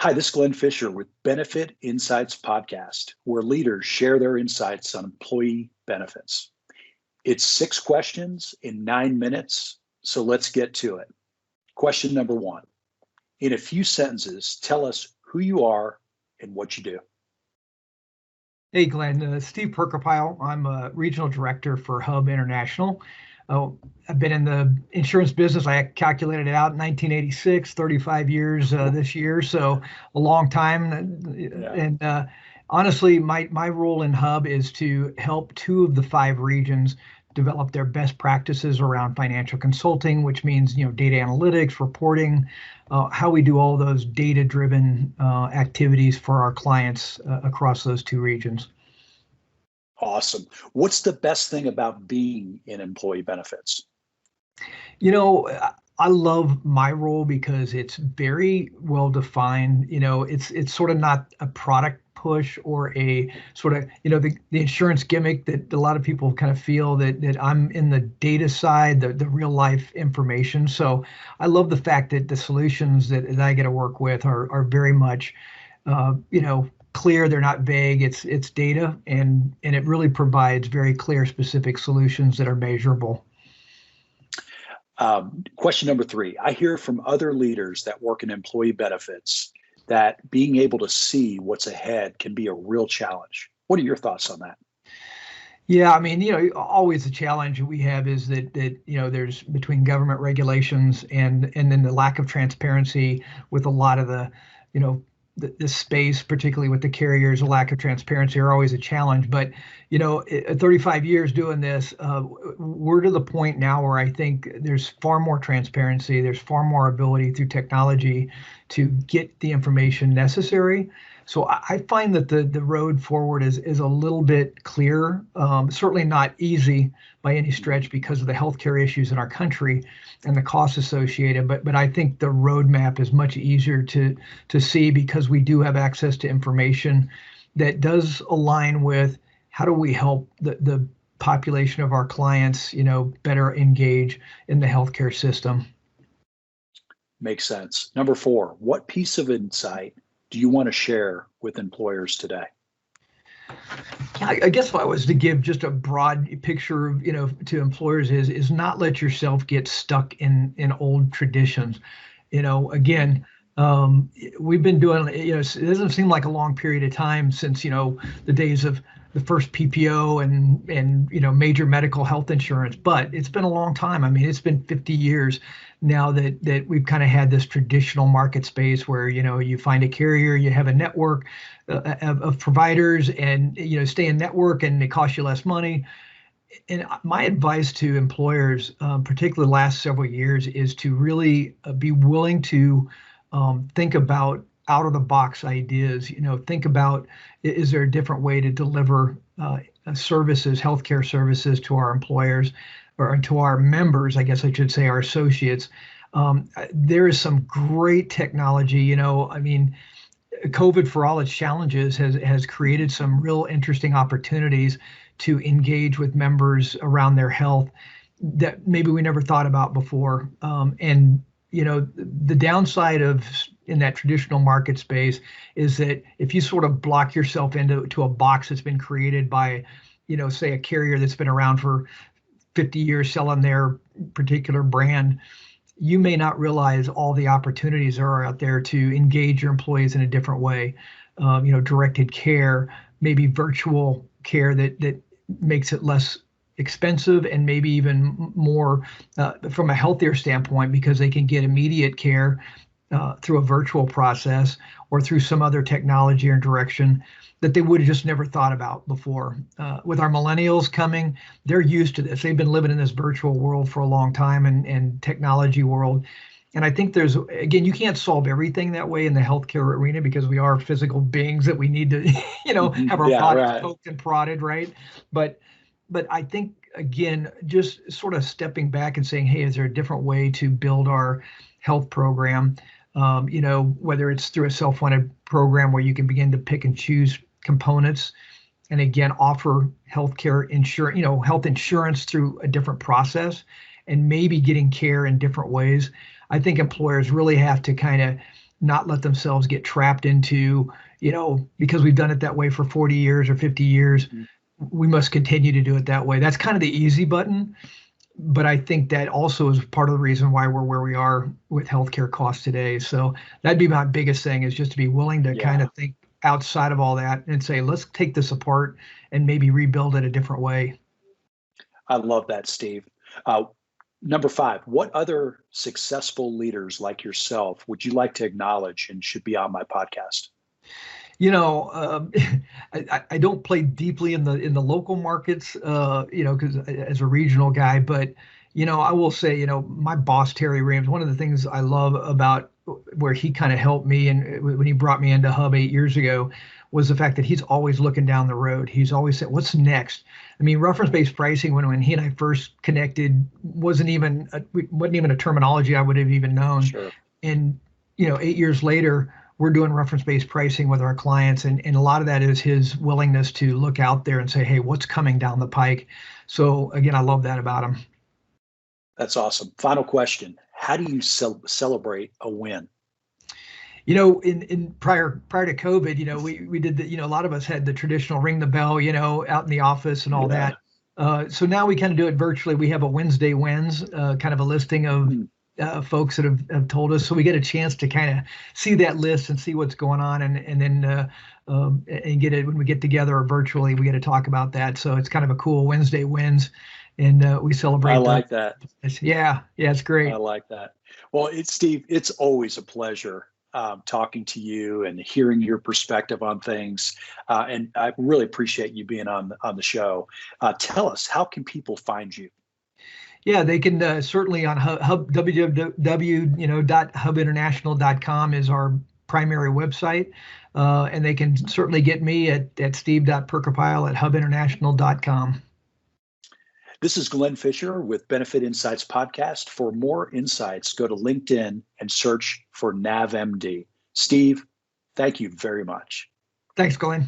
Hi, this is Glenn Fisher with Benefit Insights Podcast, where leaders share their insights on employee benefits. It's 6 questions in 9 minutes, so let's get to it. Question number 1. In a few sentences, tell us who you are and what you do. Hey, Glenn, Steve Purkapile. I'm a regional director for Hub International. I've been in the insurance business. I calculated it out in 1986, 35 years this year, so a long time. Yeah. And honestly, my role in Hub is to help 2 of the 5 regions develop their best practices around financial consulting, which means data analytics, reporting, how we do all those data-driven activities for our clients across those 2 regions. Awesome. What's the best thing about being in employee benefits? I love my role because it's very well defined. It's sort of not a product push or a sort of, the insurance gimmick that a lot of people kind of feel that I'm in the data side, the real life information. So I love the fact that the solutions that I get to work with are very much, clear. They're not vague. It's data, and it really provides very clear, specific solutions that are measurable. Question number 3. I hear from other leaders that work in employee benefits that being able to see what's ahead can be a real challenge. What are your thoughts on that? Yeah, I mean, always the challenge we have is that there's between government regulations and then the lack of transparency with a lot of the, the space, particularly with the carriers, a lack of transparency are always a challenge. But, at 35 years doing this, we're to the point now where I think there's far more transparency. There's far more ability through technology to get the information necessary. So I find that the road forward is a little bit clearer. Certainly not easy by any stretch because of the healthcare issues in our country and the costs associated. But I think the roadmap is much easier to see because we do have access to information that does align with how do we help the population of our clients, better engage in the healthcare system. Makes sense. Number 4, what piece of insight do you want to share with employers today? Yeah, I guess if I was to give just a broad picture of, to employers is not let yourself get stuck in old traditions. Again, we've been doing, it doesn't seem like a long period of time since, the days of the first PPO and major medical health insurance, but it's been a long time. I mean, it's been 50 years now that we've kind of had this traditional market space where, you find a carrier, you have a network of providers and, stay in network and it costs you less money. And my advice to employers, particularly the last several years, is to really be willing to think about out of the box ideas. Think about, is there a different way to deliver services, healthcare services to our employers or to our members, I guess I should say, our associates. There is some great technology. I mean, COVID, for all its challenges, has created some real interesting opportunities to engage with members around their health that maybe we never thought about before. And the downside in that traditional market space is that if you sort of block yourself into a box that's been created by, say a carrier that's been around for 50 years selling their particular brand, you may not realize all the opportunities there are out there to engage your employees in a different way. Directed care, maybe virtual care that makes it less expensive and maybe even more from a healthier standpoint because they can get immediate care through a virtual process or through some other technology or direction that they would have just never thought about before. With our millennials coming, they're used to this. They've been living in this virtual world for a long time and technology world. And I think again, you can't solve everything that way in the healthcare arena because we are physical beings that we need to, have our bodies poked and prodded, right? But I think, again, just sort of stepping back and saying, hey, is there a different way to build our health program? Whether it's through a self-funded program where you can begin to pick and choose components and again, offer healthcare insurance, health insurance through a different process and maybe getting care in different ways. I think employers really have to kind of not let themselves get trapped into, because we've done it that way for 40 years or 50 years, we must continue to do it that way. That's kind of the easy button. But I think that also is part of the reason why we're where we are with healthcare costs today. So that'd be my biggest thing, is just to be willing to kind of think outside of all that and say, let's take this apart and maybe rebuild it a different way. I love that, Steve. Number 5, what other successful leaders like yourself would you like to acknowledge and should be on my podcast? I don't play deeply in the local markets, because as a regional guy, but I will say, my boss Terry Rams. One of the things I love about where he kind of helped me, and when he brought me into Hub 8 years ago, was the fact that he's always looking down the road. He's always saying, "What's next?" I mean, reference-based pricing, when he and I first connected, wasn't even a terminology I would have even known. Sure. And 8 years later, we're doing reference-based pricing with our clients, and a lot of that is his willingness to look out there and say, "Hey, what's coming down the pike?" So again, I love that about him. That's awesome. Final question: how do you celebrate a win? In prior to COVID, we did a lot of us had the traditional ring the bell, out in the office and all that. So now we kind of do it virtually. We have a Wednesday wins, kind of a listing of folks that have told us. So we get a chance to kind of see that list and see what's going on, and then and get it when we get together virtually. We get to talk about that. So it's kind of a cool Wednesday wins, and we celebrate. I like that. Yeah, it's great. I like that. Well, Steve, it's always a pleasure talking to you and hearing your perspective on things. And I really appreciate you being on the show. Tell us, how can people find you? Yeah, they can certainly on www.hubinternational.com is our primary website. And they can certainly get me at steve.purkapile@hubinternational.com. This is Glenn Fisher with Benefit Insights Podcast. For more insights, go to LinkedIn and search for NavMD. Steve, thank you very much. Thanks, Glenn.